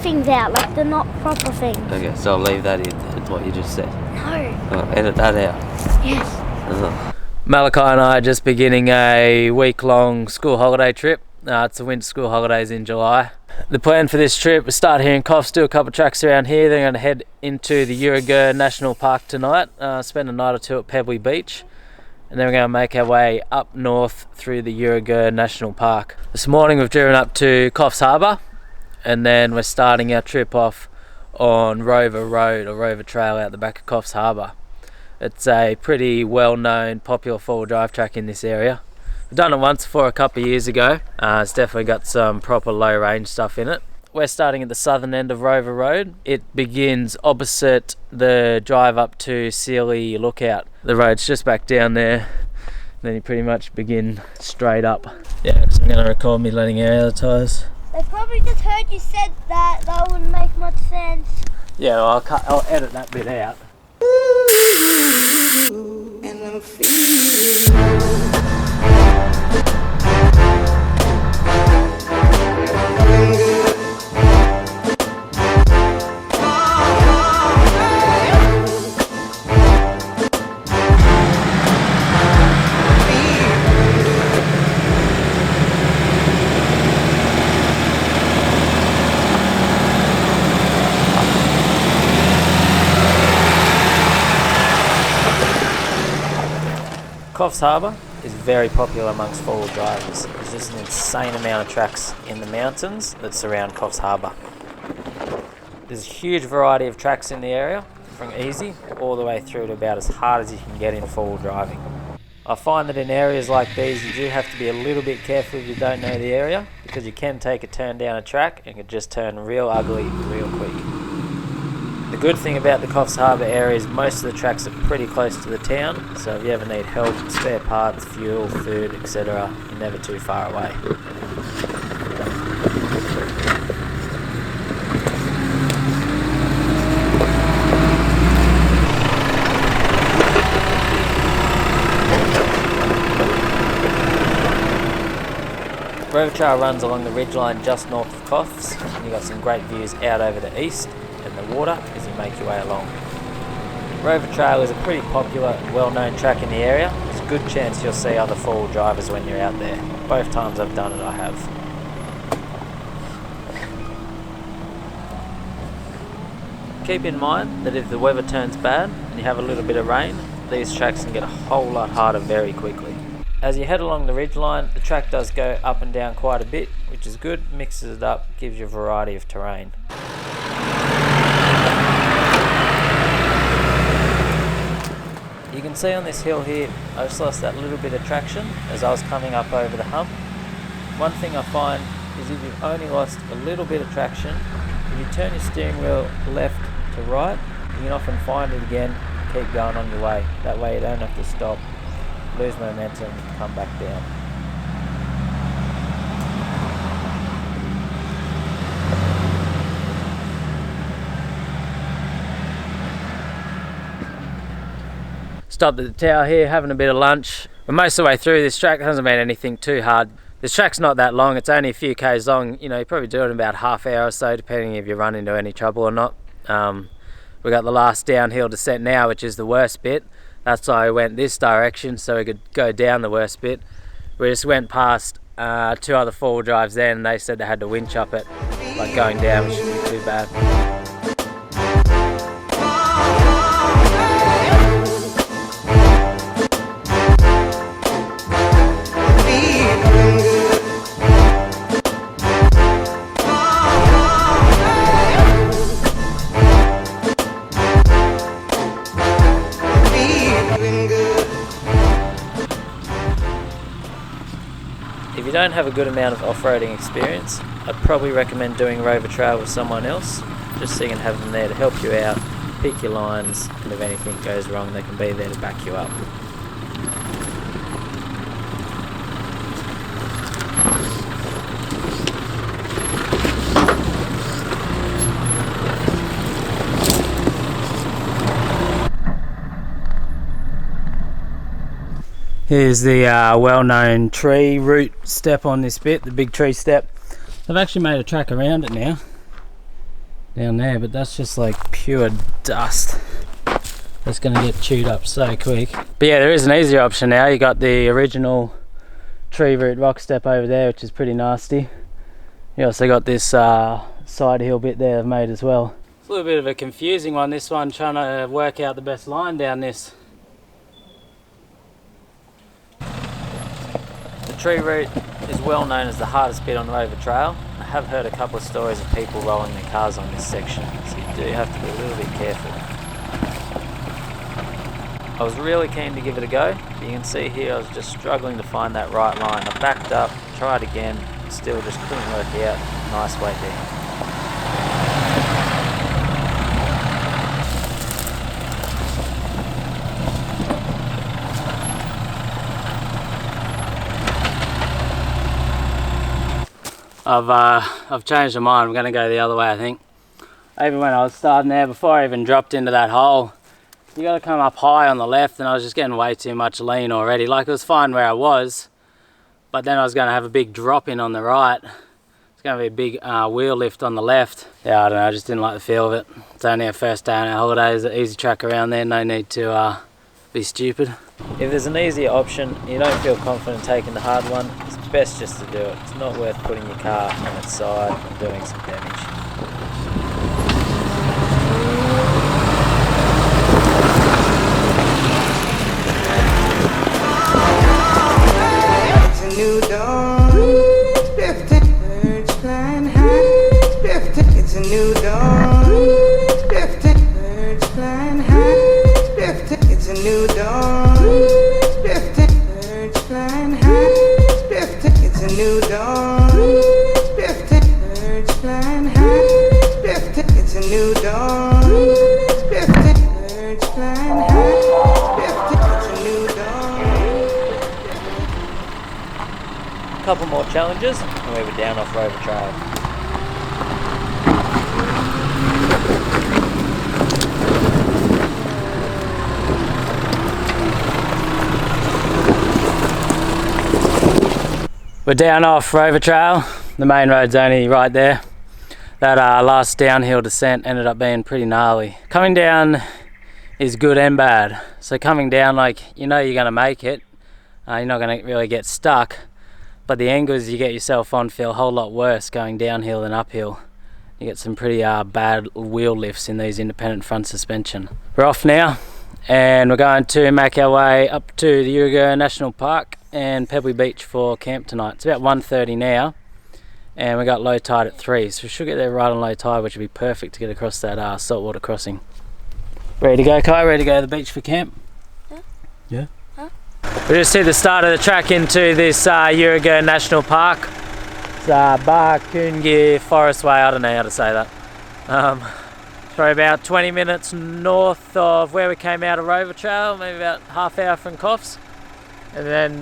things out, like the not proper things. Okay, so I'll leave that in, that's what you just said. No. Oh, edit that out. Yes. Malachi and I are just beginning a week-long school holiday trip. It's the winter school holidays in July. The plan for this trip, we start here in Coffs, do a couple of tracks around here, then we're going to head into the Yuraygir National Park tonight, spend a night or two at Pebbly Beach, and then we're going to make our way up north through the Yuraygir National Park. This morning we've driven up to Coffs Harbour, and then we're starting our trip off on Rover Road, or Rover Trail, out the back of Coffs Harbour. It's a pretty well-known, popular four-wheel drive track in this area. We've done it once before a couple of years ago. It's definitely got some proper low-range stuff in it. We're starting at the southern end of Rover Road. It begins opposite the drive up to Sealy Lookout. The road's just back down there. Then you pretty much begin straight up. Yeah, because I'm going to record me letting air out of the tyres. They probably just heard you said that. That wouldn't make much sense. Yeah, well, I'll edit that bit out. And I'm feeling Coffs Harbour is very popular amongst four-wheel drivers. There's just an insane amount of tracks in the mountains that surround Coffs Harbour. There's a huge variety of tracks in the area, from easy all the way through to about as hard as you can get in four-wheel driving. I find that in areas like these you do have to be a little bit careful if you don't know the area, because you can take a turn down a track and it can just turn real ugly real quick. The good thing about the Coffs Harbour area is most of the tracks are pretty close to the town, so if you ever need help, spare parts, fuel, food, etc., you're never too far away. Rover Trail runs along the ridgeline just north of Coffs, and you've got some great views out over the east and the water as you make your way along. Rover Trail is a pretty popular and well-known track in the area. There's a good chance you'll see other four-wheel drivers when you're out there. Both times I've done it, I have. Keep in mind that if the weather turns bad and you have a little bit of rain, these tracks can get a whole lot harder very quickly. As you head along the ridgeline, the track does go up and down quite a bit, which is good, mixes it up, gives you a variety of terrain. You can see on this hill here, I just lost that little bit of traction as I was coming up over the hump. One thing I find is if you've only lost a little bit of traction, if you turn your steering wheel left to right, you can often find it again, keep going on your way. That way you don't have to stop, lose momentum, come back down. Stopped at the tower here, having a bit of lunch. We're most of the way through this track. It hasn't been anything too hard. This track's not that long, it's only a few k's long. You know, you probably do it in about half hour or so, depending if you run into any trouble or not. We got the last downhill descent now, which is the worst bit. That's why I went this direction, so we could go down the worst bit. We just went past two other four-wheel drives then, and they said they had to winch up it, like going down, which shouldn't be too bad. If you don't have a good amount of off-roading experience, I'd probably recommend doing Rover Trail with someone else, just so you can have them there to help you out, pick your lines, and if anything goes wrong, they can be there to back you up. Here's the well-known tree root step on this bit, the big tree step. I've actually made a track around it now. down there, but that's just like pure dust. That's gonna get chewed up so quick. But yeah, there is an easier option now. You got the original tree root rock step over there, which is pretty nasty. You also got this side hill bit there they've made as well. It's a little bit of a confusing one, this one, trying to work out the best line down this. The tree root is well known as the hardest bit on Rover Trail. I have heard a couple of stories of people rolling their cars on this section, so you do have to be a little bit careful. I was really keen to give it a go. You can see here I was just struggling to find that right line. I backed up, tried again, still just couldn't work it out. Nice way down. I've changed my mind. I'm going to go the other way, I think. Even when I was starting there, before I even dropped into that hole, you got to come up high on the left, and I was just getting way too much lean already. Like, it was fine where I was, but then I was going to have a big drop in on the right. It's going to be a big wheel lift on the left. Yeah, I don't know, I just didn't like the feel of it. It's only our first day on our holidays, an easy track around there, no need to be stupid. If there's an easier option, you don't feel confident taking the hard one, it's best just to do it. It's not worth putting your car on its side and doing some damage. New dawn, drifting, birds flying high, drifting. It's a new dawn, drifting, birds flying high, drifting. It's a new dawn, drifting, birds flying high, drifting. It's a new dawn, drifting, birds flying high, drifting. It's a new dawn, drifting, birds flying high, drifting. It's a new dawn. Couple more challenges and we were down off Rover Trail. We're down off Rover Trail. The main road's only right there. That last downhill descent ended up being pretty gnarly. Coming down is good and bad. So coming down, like, you know you're gonna make it. You're not gonna really get stuck. But the angles you get yourself on feel a whole lot worse going downhill than uphill. You get some pretty bad wheel lifts in these independent front suspension. We're off now and we're going to make our way up to the Yuraygir National Park and Pebbly Beach for camp tonight. It's about 1:30 now and we got low tide at 3, so we should get there right on low tide, which would be perfect to get across that saltwater crossing. Ready to go, Kai? Ready to go to the beach for camp? Yeah? We just hit the start of the track into this Yuraygir National Park. It's Barkungir Forest Way, I don't know how to say that. It's probably about 20 minutes north of where we came out of Rover Trail, maybe about half hour from Coffs. And then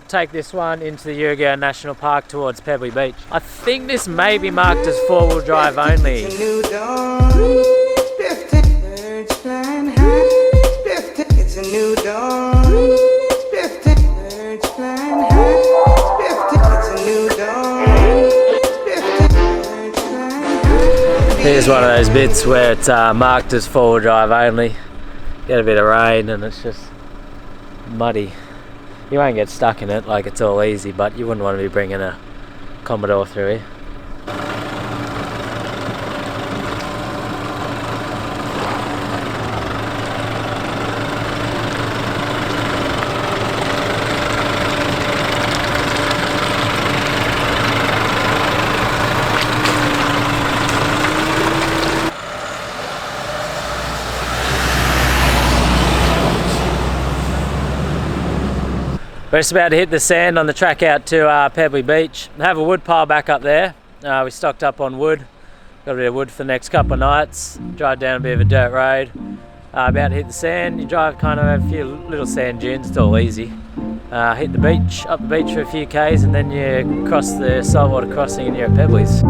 take this one into the Yuraygir National Park towards Pebbly Beach. I think this may be marked as 4-wheel drive only. It's a new dawn, drifting, birds flying high, drifting. It's a new dawn, drifting, birds flying high, drifting. It's a new dawn, drifting, birds flying high. Here's one of those bits where it's marked as 4-wheel drive only. Get a bit of rain and it's just muddy. You won't get stuck in it, like it's all easy, but you wouldn't want to be bringing a Commodore through here. We're just about to hit the sand on the track out to Pebbly Beach. We have a wood pile back up there. We stocked up on wood. Got a bit of wood for the next couple of nights. Drive down a bit of a dirt road. About to hit the sand. You drive kind of over a few little sand dunes. It's all easy. Hit the beach, up the beach for a few k's, and then you cross the saltwater crossing and you're at Pebbly's.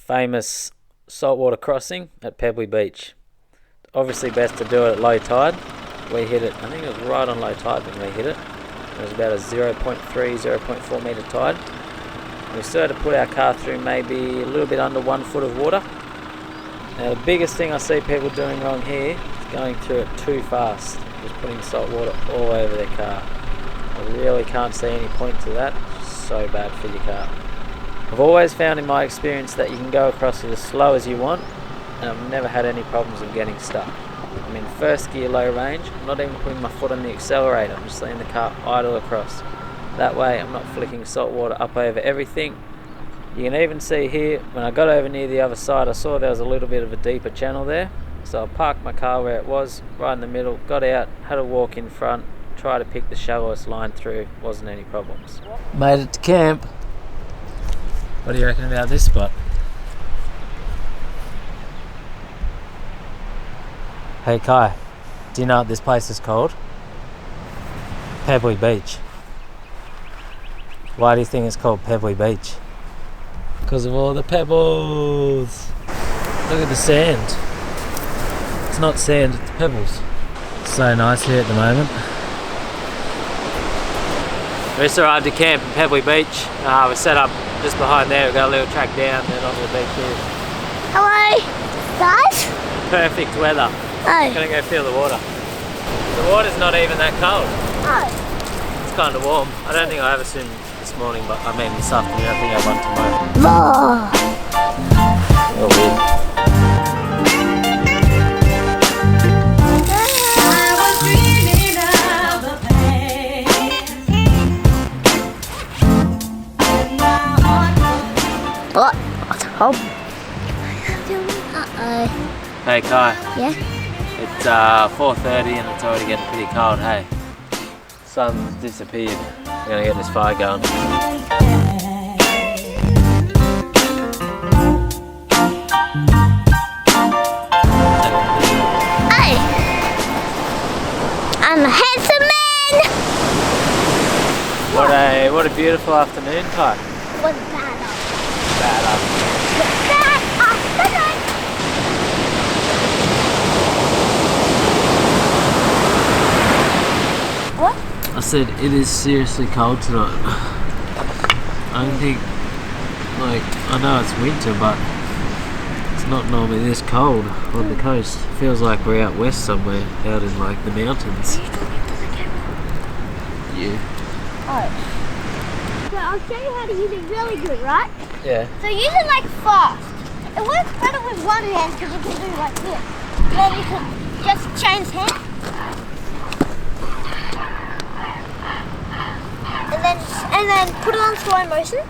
famous saltwater crossing at Pebbly Beach. Obviously best to do it at low tide. We hit it, I think it was right on low tide when we hit it. It was about a 0.3, 0.4 metre tide. We started to put our car through maybe a little bit under 1 foot of water. Now the biggest thing I see people doing wrong here is going through it too fast. Just putting salt water all over their car. I really can't see any point to that. It's so bad for your car. I've always found in my experience that you can go across it as slow as you want, and I've never had any problems of getting stuck. I'm in first gear low range, I'm not even putting my foot on the accelerator, I'm just letting the car idle across. That way I'm not flicking salt water up over everything. You can even see here, when I got over near the other side, I saw there was a little bit of a deeper channel there. So I parked my car where it was, right in the middle, got out, had a walk in front, tried to pick the shallowest line through, wasn't any problems. Made it to camp. What do you reckon about this spot? Hey Kai, do you know what this place is called? Pebbly Beach. Why do you think it's called Pebbly Beach? Because of all the pebbles. Look at the sand. It's not sand, it's pebbles. So nice here at the moment. We just arrived to camp in Pebbly Beach. We're set up just behind there. We've got a little track down and onto the beach here. Hello, guys. Perfect weather. Oh. Gonna go feel the water. The water's not even that cold. Oh. It's kind of warm. I don't think I have a swim this morning, but I mean this afternoon. I think I have one tomorrow. Oh, weird. What? What's home? Uh-oh. Hey Kai. Yeah? It's 4:30 and it's already getting pretty cold, hey. Sun's disappeared. We're gonna get this fire going. Hey! I'm a handsome man! What a beautiful afternoon, Kai. What bad Bad afternoon. What? I said it is seriously cold tonight. I don't think, like, I know it's winter, but it's not normally this cold on the coast. Feels like we're out west somewhere, out in like the mountains. You. Oh. So I'll show you how to use it really good, right? Yeah. So use it like fast. It works better with one hand because you can do like this. Then you can just change hands. And then put it on slow motion.